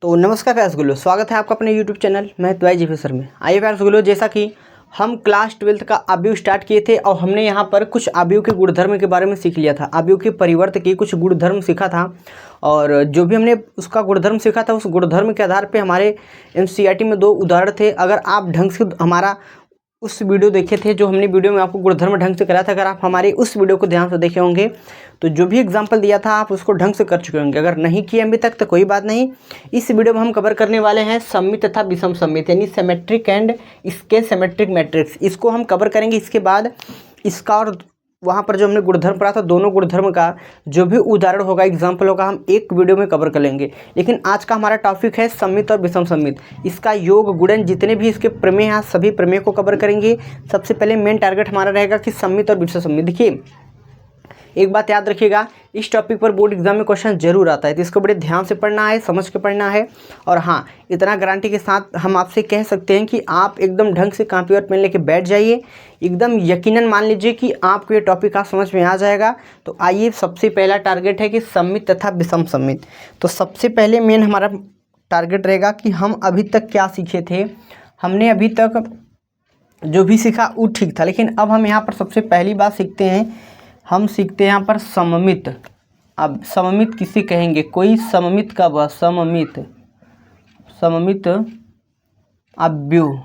तो नमस्कार प्यारे गुलो, स्वागत है आपका अपने YouTube चैनल मैं द्वाई जी सर में। आइए प्यारे गुलो, जैसा कि हम क्लास 12th का अवयव स्टार्ट किए थे और हमने यहाँ पर कुछ अवयव के गुणधर्म के बारे में सीख लिया था। अवयव के परिवर्त के कुछ गुणधर्म सीखा था और जो भी हमने उसका गुणधर्म सीखा था उस गुणधर्म के आधार पर हमारे NCERT में 2 उदाहरण थे। अगर आप ढंग से हमारा उस वीडियो देखे थे जो हमने वीडियो में आपको गुणधर्म ढंग से कराया था, अगर आप हमारे उस वीडियो को ध्यान से देखे होंगे तो जो भी एग्जाम्पल दिया था आप उसको ढंग से कर चुके होंगे। अगर नहीं किए अभी तक तो कोई बात नहीं, इस वीडियो में हम कवर करने वाले हैं सममित तथा विषम सममित यानी सिमेट्रिक एंड इसके सिमेट्रिक मैट्रिक्स। इसको हम कवर करेंगे। इसके बाद इसका और वहाँ पर जो हमने गुणधर्म पढ़ा था दोनों गुणधर्म का जो भी उदाहरण होगा, एग्जाम्पल होगा, हम एक वीडियो में कवर कर लेंगे। लेकिन आज का हमारा टॉपिक है सममित और विषम सममित। इसका योग गुणन जितने भी इसके प्रमेय हैं सभी प्रमेय को कवर करेंगे। सबसे पहले मेन टारगेट हमारा रहेगा कि सममित और विषम सममित। देखिए एक बात याद रखिएगा, इस टॉपिक पर बोर्ड एग्जाम में क्वेश्चन जरूर आता है तो इसको बड़े ध्यान से पढ़ना है, समझ के पढ़ना है। और हाँ, इतना गारंटी के साथ हम आपसे कह सकते हैं कि आप एकदम ढंग से कॉपी और पेन लेके बैठ जाइए, एकदम यकीनन मान लीजिए कि आपको ये टॉपिक आज समझ में आ जाएगा। तो आइए, सबसे पहला टारगेट है कि सममित तथा विषम सममित। तो सबसे पहले मेन हमारा टारगेट रहेगा कि हम अभी तक क्या सीखे थे। हमने अभी तक जो भी सीखा वो ठीक था, लेकिन अब हम यहाँ पर सबसे पहली बात सीखते हैं, हम सीखते हैं यहाँ पर सममित। अब सममित किसे कहेंगे, कोई सममित का वह सममित अवयव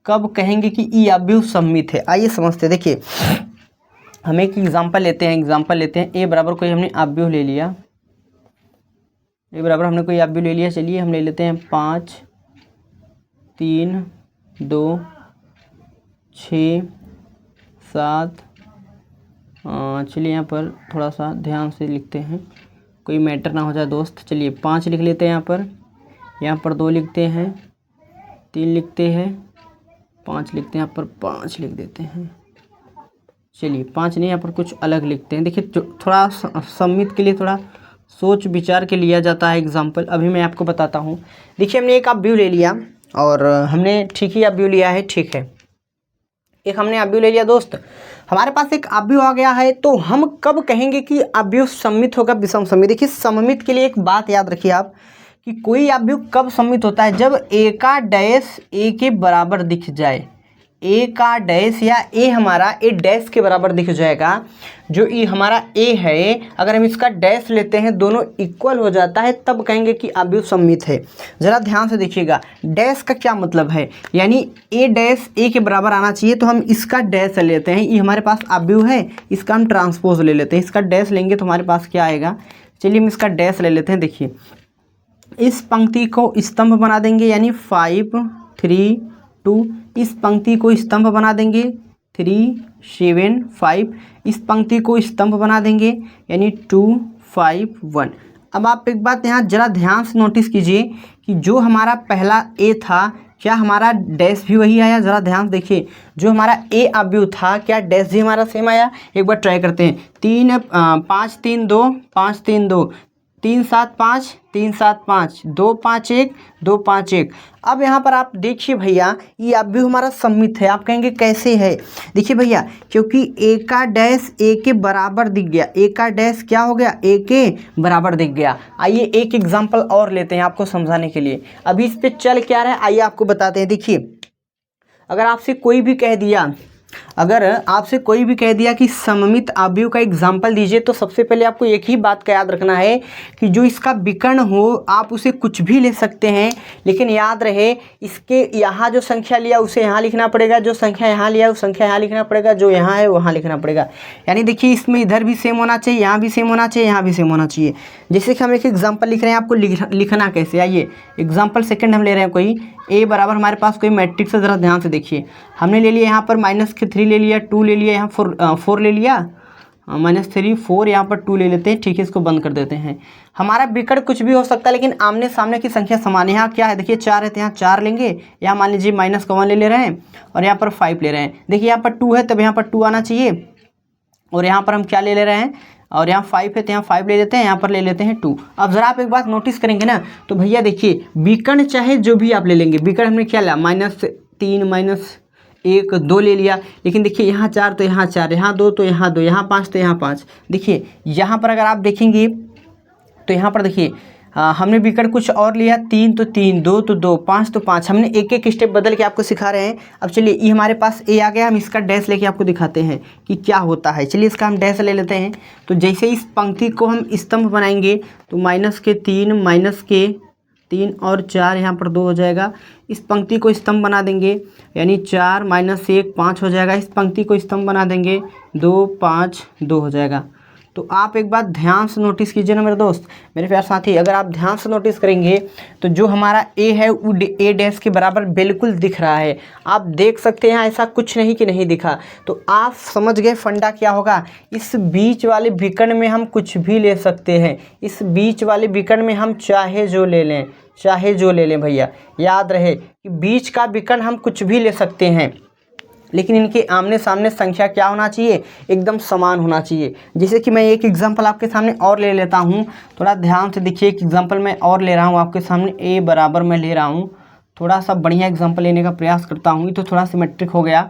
कब कहेंगे कि ये अवयव सममित है। आइए समझते हैं। देखिए हम एक एग्जांपल लेते हैं। ए बराबर कोई हमने अवयव ले लिया, चलिए हम ले लेते हैं 5 3 2 6 7। चलिए यहाँ पर थोड़ा सा ध्यान से लिखते हैं, कोई मैटर ना हो जाए दोस्त। चलिए 5 लिख लेते हैं, यहाँ पर 2 लिखते हैं, 3 लिखते हैं, 5 लिखते हैं, यहाँ पर 5 लिख देते हैं। चलिए 5 नहीं, यहाँ पर कुछ अलग लिखते हैं। देखिए थोड़ा सममित के लिए थोड़ा सोच विचार के लिया जाता है एग्जाम्पल। अभी मैं आपको बताता हूँ। देखिए हमने एक अवयव ले लिया और हमने ठीक ही अवयव लिया है, ठीक है, एक हमने अवयव ले लिया दोस्त। हमारे पास एक अवयव आ गया है तो हम कब कहेंगे कि अवयव सममित होगा विषम सममित। देखिए सममित के लिए एक बात याद रखिए आप कि कोई अवयव कब सममित होता है, जब ए का डैश ए के बराबर दिख जाए। ए का डैश या ए हमारा ए डैश के बराबर दिख जाएगा। जो ए हमारा ए है, अगर हम इसका डैश लेते हैं दोनों इक्वल हो जाता है, तब कहेंगे कि अवयव सममित है। ज़रा ध्यान से देखिएगा, डैश का क्या मतलब है, यानी ए डैश ए के बराबर आना चाहिए। तो हम इसका डैश लेते हैं, ये हमारे पास अवयव है, इसका हम ट्रांसपोज ले लेते हैं। इसका डैश लेंगे तो हमारे पास क्या आएगा, चलिए हम इसका डैश ले लेते हैं। देखिए इस पंक्ति को स्तंभ बना देंगे यानी 5 3 2। इस पंक्ति को स्तंभ बना देंगे 3 7 5। इस पंक्ति को स्तंभ बना देंगे यानी 2 5 1। अब आप एक बात यहाँ जरा ध्यान से नोटिस कीजिए कि जो हमारा पहला ए था, क्या हमारा डैश भी वही आया। ज़रा ध्यान से देखिए, जो हमारा ए अवयव था क्या डैश भी हमारा सेम आया। एक बार ट्राई करते हैं। 5 3 2 5 3 2 3 7 5 3 7 5 2 5 1 2 5 1। अब यहाँ पर आप देखिए भैया, ये अवयव हमारा सममित है। आप कहेंगे कैसे है, देखिए भैया, क्योंकि ए का डैश ए के बराबर दिख गया। ए का डैश क्या हो गया, ए के बराबर दिख गया। आइए एक एग्जांपल और लेते हैं आपको समझाने के लिए। अभी इस पे चल क्या रहा है आइए आपको बताते हैं। देखिए अगर आपसे कोई भी कह दिया कि सममित अवयव का एग्जाम्पल दीजिए, तो सबसे पहले आपको एक ही बात का याद रखना है कि जो इसका विकर्ण हो आप उसे कुछ भी ले सकते हैं, लेकिन याद रहे इसके यहाँ जो संख्या लिया उसे यहाँ लिखना पड़ेगा, जो संख्या यहाँ लिया उस संख्या यहाँ लिखना पड़ेगा, जो यहाँ है वहाँ लिखना पड़ेगा। यानी देखिए इसमें इधर भी सेम होना चाहिए, यहाँ भी सेम होना चाहिए, यहाँ भी सेम होना चाहिए। जैसे कि हम एक एग्जाम्पल लिख रहे हैं, आपको लिखना कैसे। आइए एग्जाम्पल सेकेंड हम ले रहे हैं, कोई ए बराबर हमारे पास कोई मैट्रिक्स है। ज़रा ध्यान से देखिए, हमने ले लिया यहाँ पर -3 ले लिया, 2 ले लिया, यहाँ 4 ले लिया, -3 4, यहाँ पर 2 ले लेते हैं। ठीक है, इसको बंद कर देते हैं। हमारा विकर्ण कुछ भी हो सकता है, लेकिन आमने सामने की संख्या समान है। यहाँ क्या है, देखिए 4 है तो यहाँ 4 लेंगे। यहाँ मान लीजिए -1 ले रहे हैं और यहाँ पर 5 ले रहे हैं। देखिए यहाँ पर 2 है तब यहाँ पर 2 आना चाहिए, और यहाँ पर हम क्या ले रहे हैं, और यहाँ 5 है तो यहाँ 5 ले लेते हैं, यहाँ पर ले लेते हैं 2। अब ज़रा आप एक बात नोटिस करेंगे ना, तो भैया देखिए विकर्ण चाहे जो भी आप ले लेंगे, विकर्ण हमने क्या लिया, -3 -1 2 ले लिया। लेकिन देखिए यहाँ 4 तो यहाँ 4, यहाँ 2 तो यहाँ 2, यहाँ 5 तो यहाँ 5। देखिए यहाँ पर अगर आप देखेंगे तो यहाँ पर देखिए हमने विकर्ण कुछ और लिया, 3 तो 3, 2 तो 2, 5 तो 5। हमने एक एक स्टेप बदल के आपको सिखा रहे हैं। अब चलिए ये हमारे पास ए आ गया, हम इसका डैश लेके आपको दिखाते हैं कि क्या होता है। चलिए इसका हम डैश ले लेते हैं। तो जैसे इस पंक्ति को हम स्तंभ बनाएंगे तो -3 और 4 यहाँ पर 2 हो जाएगा। इस पंक्ति को स्तंभ बना देंगे, यानी 4 - 1 5 हो जाएगा। इस पंक्ति को स्तंभ बना देंगे 2 5 2 हो जाएगा। तो आप एक बात ध्यान से नोटिस कीजिए ना मेरे दोस्त, मेरे प्यारे साथी, अगर आप ध्यान से नोटिस करेंगे तो जो हमारा ए है वो ए डैश के बराबर बिल्कुल दिख रहा है। आप देख सकते हैं, ऐसा कुछ नहीं कि नहीं दिखा। तो आप समझ गए फंडा क्या होगा। इस बीच वाले विकर्ण में हम कुछ भी ले सकते हैं। इस बीच वाले विकर्ण में हम चाहे जो ले लें, चाहे जो ले लें भैया। याद रहे कि बीच का विकर्ण हम कुछ भी ले सकते हैं, लेकिन इनके आमने सामने संख्या क्या होना चाहिए, एकदम समान होना चाहिए। जैसे कि मैं एक एग्जांपल आपके सामने और ले लेता हूँ, थोड़ा ध्यान से देखिए। एक एग्जांपल मैं और ले रहा हूँ आपके सामने, ए बराबर मैं ले रहा हूँ। थोड़ा सा बढ़िया एग्जांपल लेने का प्रयास करता हूँ। ये तो थोड़ा सिमेट्रिक हो गया,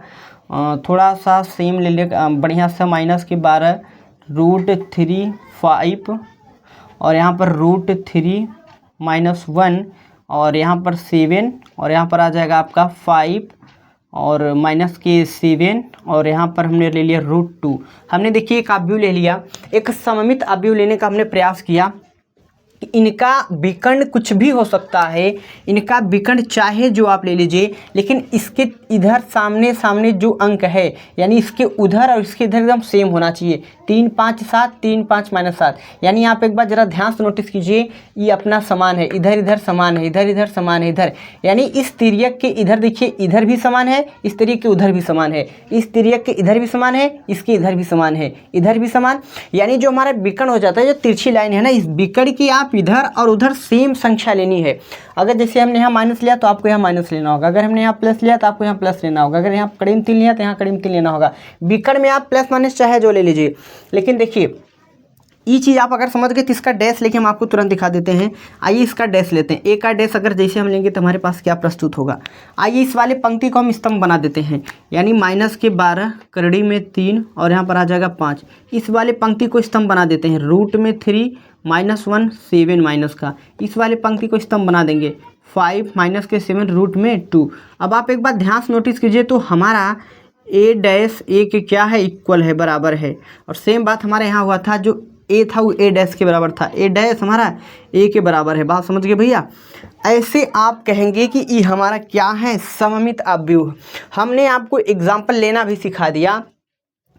थोड़ा सा सेम ले ले बढ़िया सा। -12 √3 5 और यहाँ पर √3 -1 और यहाँ पर 7 और यहाँ पर आ जाएगा आपका 5 और -7 और यहाँ पर हमने ले लिया √2। हमने देखिए एक अवयव ले लिया, एक सममित अवयव लेने का हमने प्रयास किया कि इनका विकर्ण कुछ भी हो सकता है। इनका विकर्ण चाहे जो आप ले लीजिए, लेकिन इसके इधर सामने सामने जो अंक है, यानी इसके उधर और इसके इधर एकदम सेम होना चाहिए। 3 5 7 3 5 -7, यानी आप एक बार ज़रा ध्यान से नोटिस कीजिए, ये अपना समान है, इधर इधर समान है, इधर इधर समान है, इधर, यानी इस तिर्यक के इधर देखिए इधर भी समान है, इस तिर्यक के उधर भी समान है, इस तिर्यक के इधर भी समान है, इसके इधर भी समान है, इधर भी समान। यानी जो हमारा विकर्ण हो जाता है, जो तिरछी लाइन है ना, इस विकर्ण की आप इधर और उधर सेम संख्या लेनी है। अगर जैसे हमने यहाँ माइनस लिया तो आपको यहाँ माइनस लेना होगा, अगर हमने यहाँ प्लस लिया तो आपको यहाँ प्लस लेना होगा, अगर यहाँ करीब 3 लिया तो यहाँ करीब 3 लेना होगा। विकर्ण में आप प्लस माइनस चाहे जो ले लीजिए, लेकिन देखिए ये चीज़ आप अगर समझ गए तो इसका डैश लेके हम आपको तुरंत दिखा देते हैं। आइए इसका डैश लेते हैं। ए का डैश अगर जैसे हम लेंगे तो हमारे पास क्या प्रस्तुत होगा। आइए इस वाले पंक्ति को हम स्तंभ बना देते हैं, यानी -12 करड़ी में 3 और यहाँ पर आ जाएगा 5। इस वाले पंक्ति को स्तंभ बना देते हैं, √3 -1 7 माइनस का। इस वाले पंक्ति को स्तंभ बना देंगे 5 -7 √2। अब आप एक बात ध्यान से नोटिस कीजिए, तो हमारा ए डैश ए के क्या है, इक्वल है, बराबर है। और सेम बात हमारे यहाँ हुआ था, जो ए था वो ए डैश के बराबर था, ए डैश हमारा ए के बराबर है। बात समझ गए भैया। ऐसे आप कहेंगे कि ये हमारा क्या है, सममित अवयव। हमने आपको एग्जाम्पल लेना भी सिखा दिया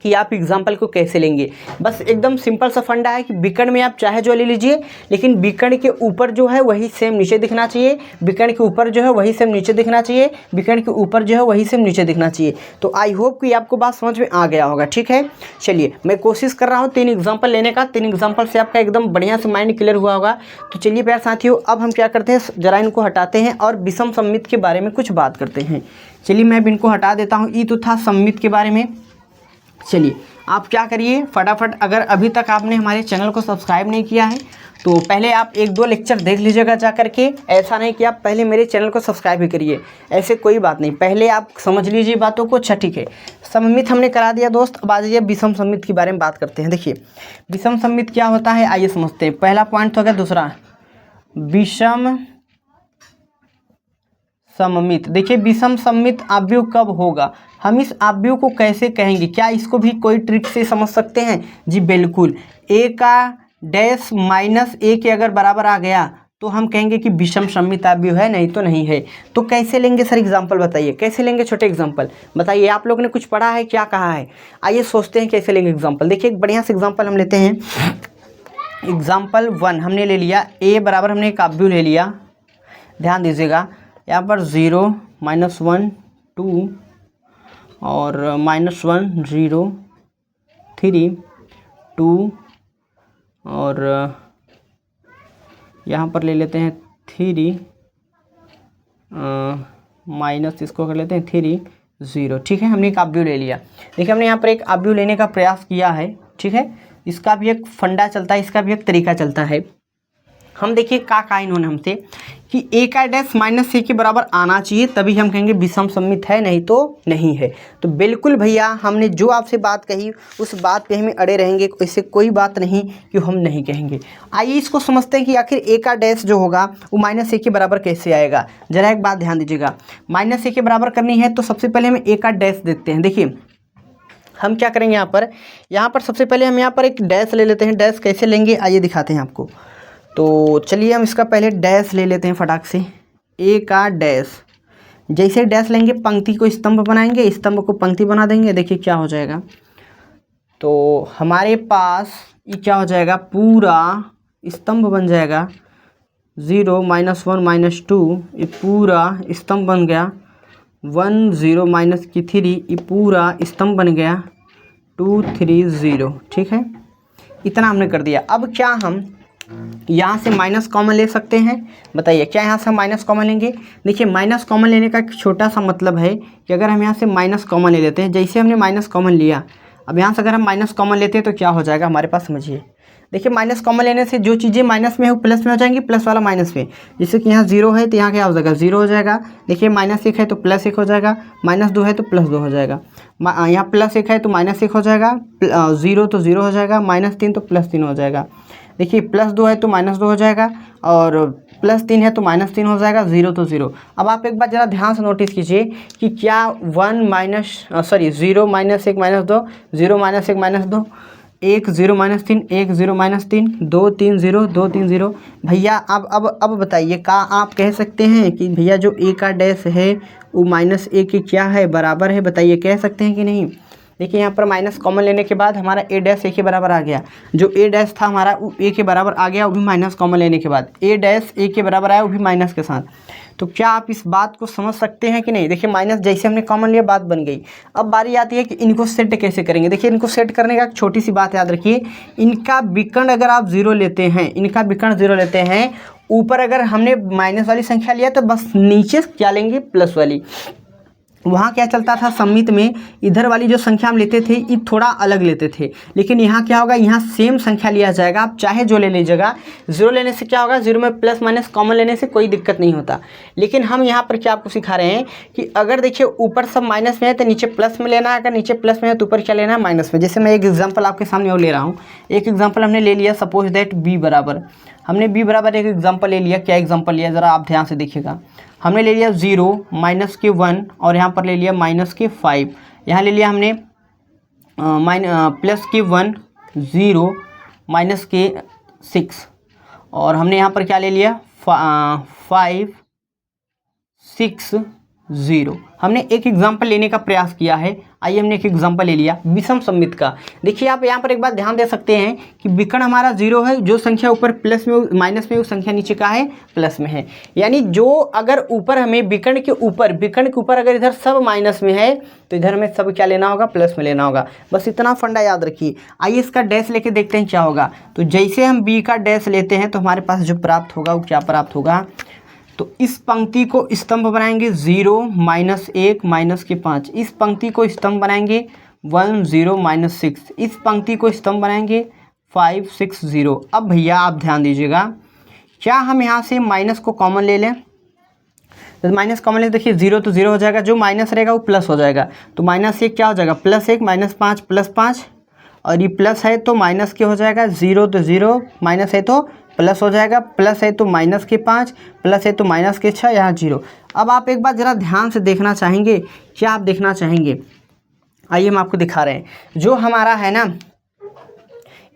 कि आप एग्जाम्पल को कैसे लेंगे। बस एकदम सिंपल सा फंडा है कि विकर्ण में आप चाहे जो ले लीजिए, लेकिन विकर्ण के ऊपर जो है वही सेम नीचे दिखना चाहिए, विकर्ण के ऊपर जो है वही सेम नीचे दिखना चाहिए, विकर्ण के ऊपर जो है वही सेम नीचे दिखना चाहिए। तो आई होप कि आपको बात समझ में आ गया होगा। ठीक है, चलिए मैं कोशिश कर रहा हूँ 3 एग्जाम्पल लेने का। 3 एग्जाम्पल से आपका एकदम बढ़िया से माइंड क्लियर हुआ होगा। तो चलिए प्यारे साथियों, अब हम क्या करते हैं, जरा इनको हटाते हैं और विषम सममित के बारे में कुछ बात करते हैं। चलिए मैं इनको हटा देता हूँ। ये तो था सममित के बारे में। चलिए आप क्या करिए फटाफट, अगर अभी तक आपने हमारे चैनल को सब्सक्राइब नहीं किया है तो पहले आप 1-2 लेक्चर देख लीजिएगा जा करके। ऐसा नहीं कि आप पहले मेरे चैनल को सब्सक्राइब भी करिए, ऐसे कोई बात नहीं, पहले आप समझ लीजिए बातों को। अच्छा ठीक है, सममित हमने करा दिया दोस्त। अब आ जाइए विषम सममित के बारे में बात करते हैं। देखिए विषम सममित क्या होता है, आइए समझते हैं। पहला पॉइंट हो गया, दूसरा विषम सममित। देखिए विषम सममित अवयव कब होगा, हम इस अवयव को कैसे कहेंगे, क्या इसको भी कोई ट्रिक से समझ सकते हैं? जी बिल्कुल। ए का डैश -a के अगर बराबर आ गया तो हम कहेंगे कि विषम सममित अवयव है, नहीं तो नहीं है। तो कैसे लेंगे सर, एग्जाम्पल बताइए, कैसे लेंगे? छोटे एग्जाम्पल बताइए, आप लोगों ने कुछ पढ़ा है, क्या कहा है? आइए सोचते हैं कैसे लेंगे एग्जाम्पल। देखिए एक बढ़िया से एग्जाम्पल हम लेते हैं। एग्जाम्पल 1 हमने ले लिया, ए बराबर हमने एक अवयव ले लिया। ध्यान दीजिएगा, यहाँ पर 0 -1 2 और -1 0 3 2 और यहाँ पर ले लेते हैं 3 माइनस इसको कर लेते हैं 3 0। ठीक है, हमने एक अवयव ले लिया। देखिए हमने यहाँ पर एक अवयव लेने का प्रयास किया है। ठीक है, इसका भी एक फंडा चलता है, इसका भी एक तरीका चलता है। हम देखिए क्या कहा इन्होंने हमसे कि ए का डैश माइनस ए के बराबर आना चाहिए, तभी हम कहेंगे विषम सममित है, नहीं तो नहीं है। तो बिल्कुल भैया हमने जो आपसे बात कही उस बात पे हमें अड़े रहेंगे, इससे कोई बात नहीं कि हम नहीं कहेंगे। आइए इसको समझते हैं कि आखिर ए का डैश जो होगा वो माइनस ए के बराबर कैसे आएगा। जरा एक बात ध्यान दीजिएगा, माइनस ए के बराबर करनी है तो सबसे पहले हमें ए का डैश देखते हैं। देखिए हम क्या करेंगे, यहाँ पर सबसे पहले हम यहाँ पर एक डैश ले लेते हैं। डैश कैसे लेंगे आइए दिखाते हैं आपको। तो चलिए हम इसका पहले डैश ले लेते हैं फटाक से। ए का डैश, जैसे डैश लेंगे पंक्ति को स्तंभ बनाएंगे, स्तंभ को पंक्ति बना देंगे। देखिए क्या हो जाएगा, तो हमारे पास ये क्या हो जाएगा, पूरा स्तंभ बन जाएगा। 0 -1 -2 ये पूरा स्तंभ बन गया। 1 0 -3 ये पूरा स्तंभ बन गया। 2 3 0, ठीक है, इतना हमने कर दिया। अब क्या हम यहाँ से माइनस कॉमन ले सकते हैं? बताइए, क्या यहाँ से हम माइनस कॉमन लेंगे? देखिए माइनस कॉमन लेने का एक छोटा सा मतलब है कि अगर हम यहाँ से माइनस कॉमन ले लेते हैं, जैसे हमने माइनस कॉमन लिया, अब यहाँ से अगर हम माइनस कॉमन लेते हैं तो क्या हो जाएगा हमारे पास, समझिए। देखिए माइनस कॉमन लेने से जो चीज़ें माइनस में है वो प्लस में हो जाएंगी, प्लस वाला माइनस में। जैसे कि यहाँ 0 है तो यहाँ क्या हो जाएगा, 0 हो जाएगा। देखिए -1 है तो +1 हो जाएगा, -2 है तो +2 हो जाएगा। यहाँ +1 है तो -1 हो जाएगा, 0 तो 0 हो जाएगा, -3 तो +3 हो जाएगा। देखिए +2 है तो -2 हो जाएगा, और +3 है तो -3 हो जाएगा, 0 तो 0। अब आप एक बार ज़रा ध्यान से नोटिस कीजिए कि क्या 0 -1 -2, 0 -1 -2, 1 0 -3, 1 0 -3, 2 3 0, 2 3 0। भैया अब बताइए, क्या आप कह सकते हैं कि भैया जो ए का डैश है वो -a के क्या है, बराबर है? बताइए, कह सकते हैं कि नहीं? देखिए यहाँ पर माइनस कॉमन लेने के बाद हमारा ए डैश ए के बराबर आ गया। जो ए डैश था हमारा वो ए के बराबर आ गया, वो भी माइनस कॉमन लेने के बाद ए डैश ए के बराबर आया, वो भी माइनस के साथ। तो क्या आप इस बात को समझ सकते हैं कि नहीं? देखिए माइनस जैसे हमने कॉमन लिया, बात बन गई। अब बारी आती है कि इनको सेट कैसे करेंगे। देखिए इनको सेट करने का एक छोटी सी बात याद रखिए, इनका विकर्ण अगर आप 0 लेते हैं, इनका विकर्ण 0 लेते हैं, ऊपर अगर हमने माइनस वाली संख्या लिया तो बस नीचे क्या लेंगे, प्लस वाली। वहाँ क्या चलता था सममित में, इधर वाली जो संख्या हम लेते थे ये थोड़ा अलग लेते थे, लेकिन यहाँ क्या होगा, यहाँ सेम संख्या लिया जाएगा, आप चाहे जो ले लीजिएगा। 0 लेने से क्या होगा, 0 में प्लस माइनस कॉमन लेने से कोई दिक्कत नहीं होता। लेकिन हम यहाँ पर क्या आपको सिखा रहे हैं कि अगर देखिए ऊपर सब माइनस में है तो नीचे प्लस में लेना है, अगर नीचे प्लस में है तो ऊपर क्या लेना है, माइनस में। जैसे मैं एक एग्जाम्पल आपके सामने और ले रहा हूँ। एक एग्जाम्पल हमने ले लिया, सपोज दैट b बराबर, हमने b बराबर एक एग्जाम्पल ले लिया। क्या एग्जाम्पल लिया, ज़रा आप ध्यान से देखिएगा। हमने ले लिया 0 -1 और यहाँ पर ले लिया -5। यहाँ ले लिया हमने +1 0 -6, और हमने यहाँ पर क्या ले लिया 5 6 0। हमने एक एग्जाम्पल लेने का प्रयास किया है। आइए हमने एक एग्जाम्पल ले लिया विषम सममित का। देखिए आप यहाँ पर एक बात ध्यान दे सकते हैं कि विकर्ण हमारा 0 है, जो संख्या ऊपर प्लस में माइनस में, वो संख्या नीचे का है प्लस में है। यानी जो अगर ऊपर हमें विकर्ण के ऊपर अगर इधर सब माइनस में है तो इधर हमें सब क्या लेना होगा, प्लस में लेना होगा। बस इतना फंडा याद रखिए। आइए इसका डैश लेके देखते हैं क्या होगा। तो जैसे हम b का डैश लेते हैं तो हमारे पास जो प्राप्त होगा वो क्या प्राप्त होगा, तो इस पंक्ति को स्तंभ बनाएंगे 0 -1 -5। इस पंक्ति को स्तंभ बनाएंगे 1 0 -6। इस पंक्ति को स्तंभ बनाएंगे 5 6 0। अब भैया आप ध्यान दीजिएगा, क्या हम यहाँ से माइनस को कॉमन ले लें? तो माइनस कॉमन ले, देखिए 0 तो 0 हो जाएगा, जो माइनस रहेगा वो प्लस हो जाएगा। तो -1 क्या हो जाएगा, +1 -5 +5, और ये प्लस है तो माइनस के हो जाएगा। 0 तो 0, माइनस है तो प्लस हो जाएगा, प्लस है तो -5, प्लस है तो -6, यहाँ 0। अब आप एक बार ज़रा ध्यान से देखना चाहेंगे, क्या आप देखना चाहेंगे? आइए हम आपको दिखा रहे हैं। जो हमारा है ना,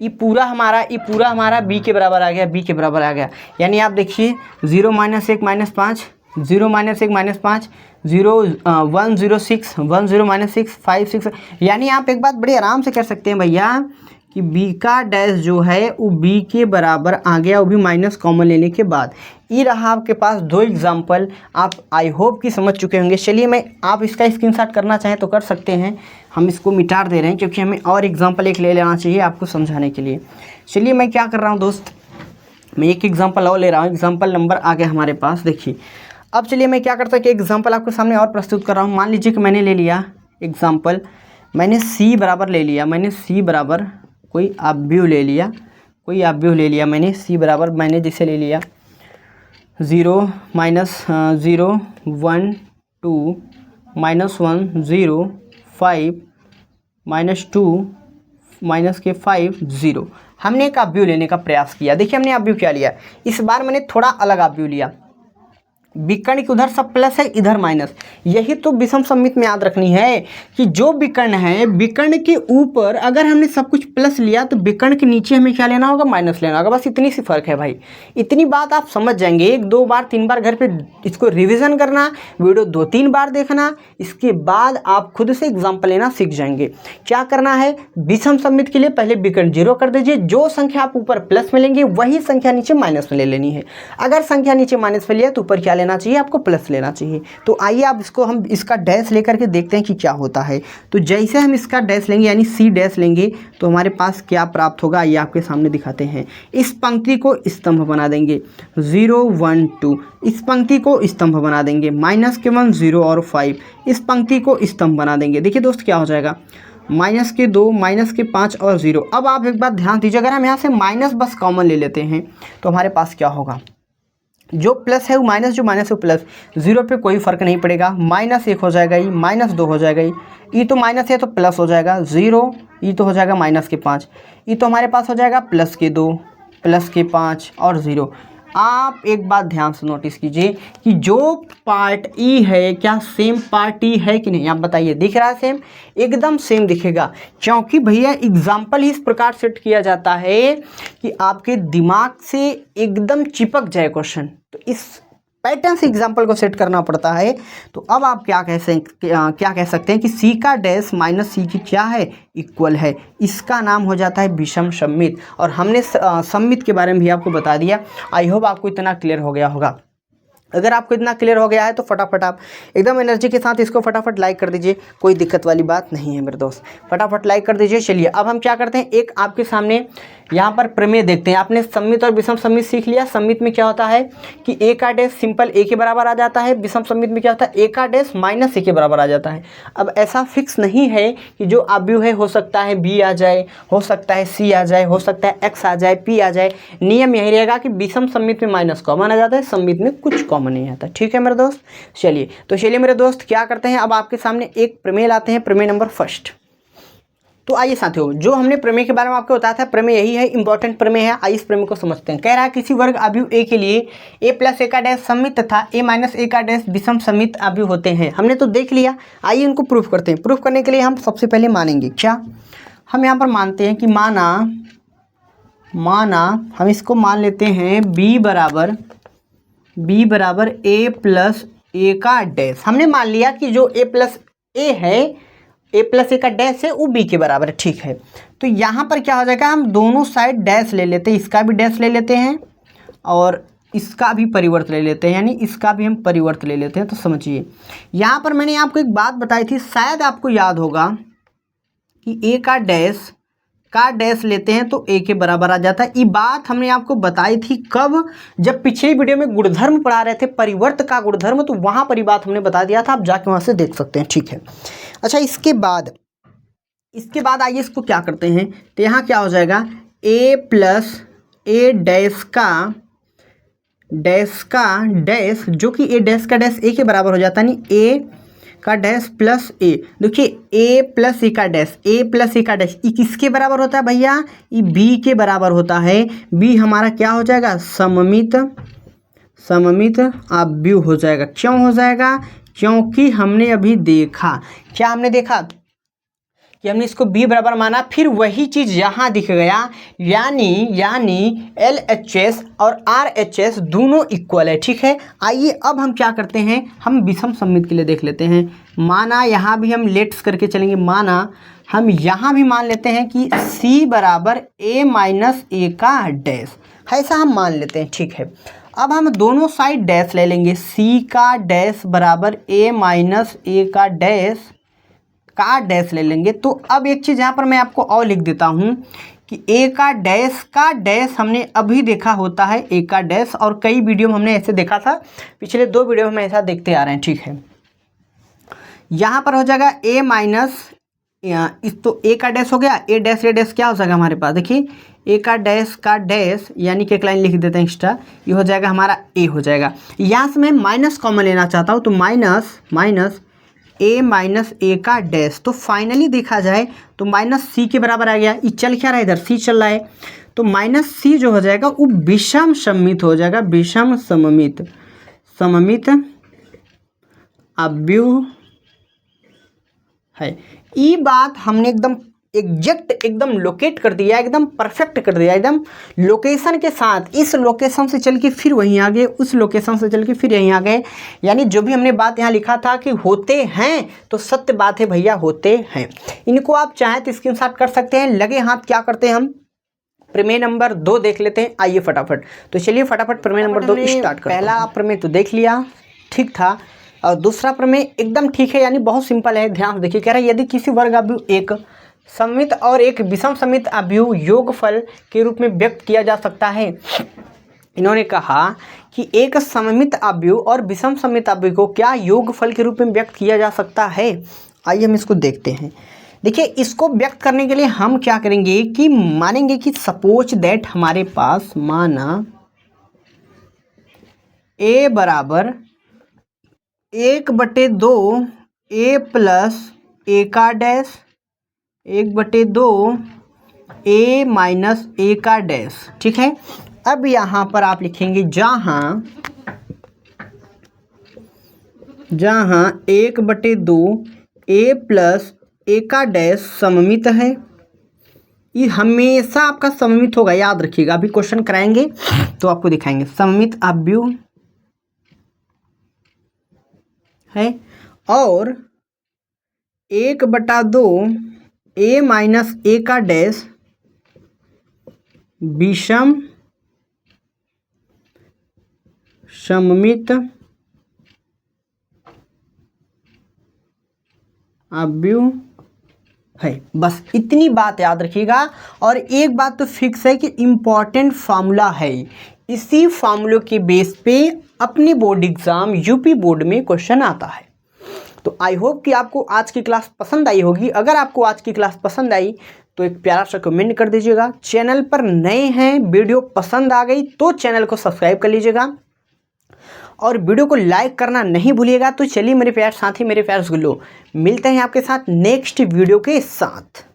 ये पूरा हमारा b के बराबर आ गया, b के बराबर आ गया। यानी आप देखिए 0 -1 -5, 0 -1 -5, 0 1 0 6, 1 0 -6, 5 6। यानी आप एक बात बड़े आराम से कह सकते हैं भैया कि b का डैश जो है वो b के बराबर आ गया, वो भी माइनस कॉमन लेने के बाद। ये रहा आपके पास 2 एग्जाम्पल, आप आई होप कि समझ चुके होंगे। चलिए मैं आप इसका स्क्रीनशॉट करना चाहें तो कर सकते हैं, हम इसको मिटा दे रहे हैं क्योंकि हमें और एग्जाम्पल एक ले लेना चाहिए आपको समझाने के लिए। चलिए मैं क्या कर रहा हूँ दोस्त, मैं एक एग्जाम्पल और ले रहा हूँ। एग्जाम्पल नंबर आ गया हमारे पास, देखिए। अब चलिए मैं क्या करता हूँ कि एग्जाम्पल आपके सामने और प्रस्तुत कर रहा हूँ। मान लीजिए कि मैंने ले लिया एग्जाम्पल, मैंने c बराबर ले लिया, मैंने c बराबर कोई आप व्यू ले लिया, मैंने c बराबर मैंने जैसे ले लिया 0 -0 1 2 -1 0 5 -2 -5 0। हमने एक अपव्यू लेने का प्रयास किया। देखिए हमने अपव्यू क्या लिया, इस बार मैंने थोड़ा अलग अपव्यू लिया। विकर्ण के उधर सब प्लस है, इधर माइनस। यही तो विषम सममित में याद रखनी है कि जो विकर्ण है, विकर्ण के ऊपर अगर हमने सब कुछ प्लस लिया तो विकर्ण के नीचे हमें क्या लेना होगा, माइनस लेना होगा। बस इतनी सी फर्क है भाई। इतनी बात आप समझ जाएंगे। 1 2 बार 3 बार घर पे इसको रिविजन करना, वीडियो 2 3 बार देखना, इसके बाद आप खुद से एग्जाम्पल लेना सीख जाएंगे। क्या करना है, विषम सममित के लिए पहले विकर्ण 0 कर दीजिए। जो संख्या आप ऊपर प्लस में लेंगे वही संख्या नीचे माइनस में ले लेनी है। अगर संख्या नीचे माइनस में लिया तो ऊपर क्या लेना चाहिए, आपको प्लस लेना चाहिए। तो आइए आप इसको हम इसका डैश लेकर के देखते हैं कि क्या होता है। तो जैसे हम इसका डैश लेंगे यानी सी डैश लेंगे तो हमारे पास क्या प्राप्त होगा, आइए आपके सामने दिखाते हैं। इस पंक्ति को स्तंभ बना देंगे 0 1 2, इस पंक्ति को स्तंभ बना देंगे -1 0 और 5, इस पंक्ति को स्तंभ बना देंगे। देखिए दोस्त क्या हो जाएगा, -2 -5 और 0। अब आप एक बात ध्यान दीजिए, अगर हम यहाँ से माइनस बस कॉमन ले लेते हैं तो हमारे पास क्या होगा, जो प्लस है वो माइनस, जो माइनस है वो प्लस। 0 पे कोई फर्क नहीं पड़ेगा, -1 हो जाएगा, ये -2 हो जाएगा, ये तो माइनस है तो प्लस हो जाएगा 0, ये तो हो जाएगा -5, ये तो हमारे पास हो जाएगा +2 +5 और 0। आप एक बात ध्यान से नोटिस कीजिए कि जो पार्ट ई है क्या सेम पार्ट ई है कि नहीं, आप बताइए। दिख रहा है सेम, एकदम सेम दिखेगा, क्योंकि भैया एग्जाम्पल ही इस प्रकार सेट किया जाता है कि आपके दिमाग से एकदम चिपक जाए क्वेश्चन। तो इस पैटर्न से एग्जाम्पल को सेट करना पड़ता है। तो अब आप क्या कह सकते हैं कि सी का डैश माइनस सी की क्या है, इक्वल है। इसका नाम हो जाता है विषम सममित। और हमने सममित के बारे में भी आपको बता दिया। आई होप आपको इतना क्लियर हो गया होगा। अगर आपको इतना क्लियर हो गया है तो फटाफट आप एकदम एनर्जी के साथ इसको फटाफट लाइक कर दीजिए, कोई दिक्कत वाली बात नहीं है मेरे दोस्त, फटाफट लाइक कर दीजिए। चलिए अब हम क्या करते हैं, एक आपके सामने यहाँ पर प्रमेय देखते हैं। आपने सममित और विषम सममित सीख लिया। सममित में क्या होता है कि ए का डैश सिंपल ए के बराबर आ जाता है, विषम सममित में क्या होता है ए का डैश -a के बराबर आ जाता है। अब ऐसा फिक्स नहीं है कि जो अपव्यू है हो सकता है बी आ जाए, हो सकता है सी आ जाए, हो सकता है एक्स आ जाए, पी आ जाए। नियम यही रहेगा कि विषम सममित में माइनस कॉमन आ जाता है, सममित में कुछ कॉमन नहीं आता। ठीक है मेरे दोस्त, चलिए मेरे दोस्त क्या करते हैं, अब आपके सामने एक प्रमेय लाते हैं, प्रमेय नंबर 1। तो आइए साथियों, जो हमने प्रमेय के बारे में आपको बताया था, प्रमेय यही है, इंपॉर्टेंट प्रमेय है। आइए इस प्रमेय को समझते हैं। कह रहा है किसी वर्ग अवयव ए के लिए a + a का डैश सममित तथा a - a का डैश विषम सममित अवयव होते हैं। हमने तो देख लिया, आइए उनको प्रूफ करते हैं। प्रूफ करने के लिए हम सबसे पहले मानेंगे क्या, हम यहाँ पर मानते हैं कि माना हम इसको मान लेते हैं b बराबर a + a का डैश। हमने मान लिया कि जो a + a है, a + a का डैश है वो b के बराबर है। ठीक है, तो यहाँ पर क्या हो जाएगा, हम दोनों साइड डैश ले लेते हैं, इसका भी डैश ले लेते हैं और इसका भी परिवर्त ले लेते हैं, यानी इसका भी हम परिवर्त ले लेते हैं। तो समझिए, यहाँ पर मैंने आपको एक बात बताई थी, शायद आपको याद होगा कि a का डैश लेते हैं तो a के बराबर आ जाता है। ये बात हमने आपको बताई थी कब, जब पिछले वीडियो में गुणधर्म पढ़ा रहे थे, परिवर्त का गुणधर्म, तो वहाँ पर ये बात हमने बता दिया था, आप जाके वहाँ से देख सकते हैं। ठीक है, अच्छा इसके बाद आइए इसको क्या करते हैं, तो यहाँ क्या हो जाएगा, a + a डैश का डैश, जो कि a डैश का डैश a के बराबर हो जाता है, यानी a का डैश प्लस a। देखिए a + a का डैश, ये किसके बराबर होता है भैया, ये b के बराबर होता है। b हमारा क्या हो जाएगा, सममित अवयव हो जाएगा। क्यों हो जाएगा, क्योंकि हमने अभी देखा, क्या हमने देखा कि हमने इसको b बराबर माना, फिर वही चीज़ यहाँ दिख गया, यानी LHS और RHS दोनों इक्वल है। ठीक है, आइए अब हम क्या करते हैं, हम विषम सममित के लिए देख लेते हैं। माना यहाँ भी हम लेट्स करके चलेंगे, माना हम यहाँ भी मान लेते हैं कि C बराबर a - a का डैश, ऐसा हम मान लेते हैं। ठीक है, अब हम दोनों साइड डैश ले लेंगे, C का डैश बराबर a - a का डैश ले लेंगे। तो अब एक चीज़ यहाँ पर मैं आपको और लिख देता हूँ कि a का डैश हमने अभी देखा होता है, a का डैश, और कई वीडियो में हमने ऐसे देखा था, पिछले 2 वीडियो में हम ऐसा देखते आ रहे हैं। ठीक है, यहाँ पर हो जाएगा a इस तो ए का डैश हो गया, ए डैश क्या हो जाएगा हमारे पास, देखिए ए का डैश यानी कि एक लाइन लिख देते हैं एक्स्ट्रा, ये हो जाएगा हमारा ए हो जाएगा। यहाँ से मैं माइनस कॉमन लेना चाहता हूँ तो माइनस ए का डैश, तो फाइनली देखा जाए तो माइनस सी के बराबर आ गया। ये चल क्या रहा है, इधर सी चल रहा है, तो माइनस सी जो हो जाएगा वो विषम सममित हो जाएगा, विषम सममित अव्यूह है। ये बात हमने एकदम एग्जैक्ट एकदम लोकेट कर दिया, एकदम परफेक्ट कर दिया, एकदम लोकेशन के साथ। इस लोकेशन से चल के फिर वहीं आ गए, उस लोकेशन से चल के फिर यहीं आ गए, यानी जो भी हमने बात यहाँ लिखा था कि होते हैं तो सत्य बात है भैया, होते हैं। इनको आप चाहें तो स्क्रीनशॉट कर सकते हैं। लगे हाथ क्या करते हैं, हम प्रमेय नंबर 2 देख लेते हैं। आइए फटाफट, तो चलिए फटाफट प्रमेय नंबर 2 स्टार्ट करते हैं। पहला प्रमेय तो देख लिया, ठीक था, और दूसरा प्रमेय एकदम ठीक है, यानी बहुत सिंपल है। ध्यान से देखिए, कह रहा है यदि किसी वर्ग अवयव एक सममित और एक विषम सममित अवयव योगफल के रूप में व्यक्त किया जा सकता है। इन्होंने कहा कि एक सममित अवयव और विषम सममित अवयव को क्या योगफल के रूप में व्यक्त किया जा सकता है। आइए हम इसको देखते हैं। देखिए, इसको व्यक्त करने के लिए हम क्या करेंगे कि मानेंगे कि सपोज दैट हमारे पास माना a बराबर 1/2 a प्लस ए का डैश 1/2 a माइनस ए का डैश, ठीक है। अब यहाँ पर आप लिखेंगे जहाँ 1/2 a प्लस ए का डैश सममित है। ये हमेशा आपका सममित होगा, याद रखिएगा। अभी क्वेश्चन कराएंगे तो आपको दिखाएंगे। सममित अवयव है और 1/2 a माइनस ए का डैश विषम सममित अवयव है। बस इतनी बात याद रखिएगा। और एक बात तो फिक्स है कि इम्पॉर्टेंट फार्मूला है, इसी फार्मूले के बेस पे अपनी बोर्ड एग्जाम यूपी बोर्ड में क्वेश्चन आता है। तो आई होप कि आपको आज की क्लास पसंद आई होगी। अगर आपको आज की क्लास पसंद आई तो एक प्यारा सा कमेंट कर दीजिएगा। चैनल पर नए हैं, वीडियो पसंद आ गई तो चैनल को सब्सक्राइब कर लीजिएगा और वीडियो को लाइक करना नहीं भूलिएगा। तो चलिए मेरे प्यारे साथी, मेरे प्यारे गुल्लो, मिलते हैं आपके साथ नेक्स्ट वीडियो के साथ।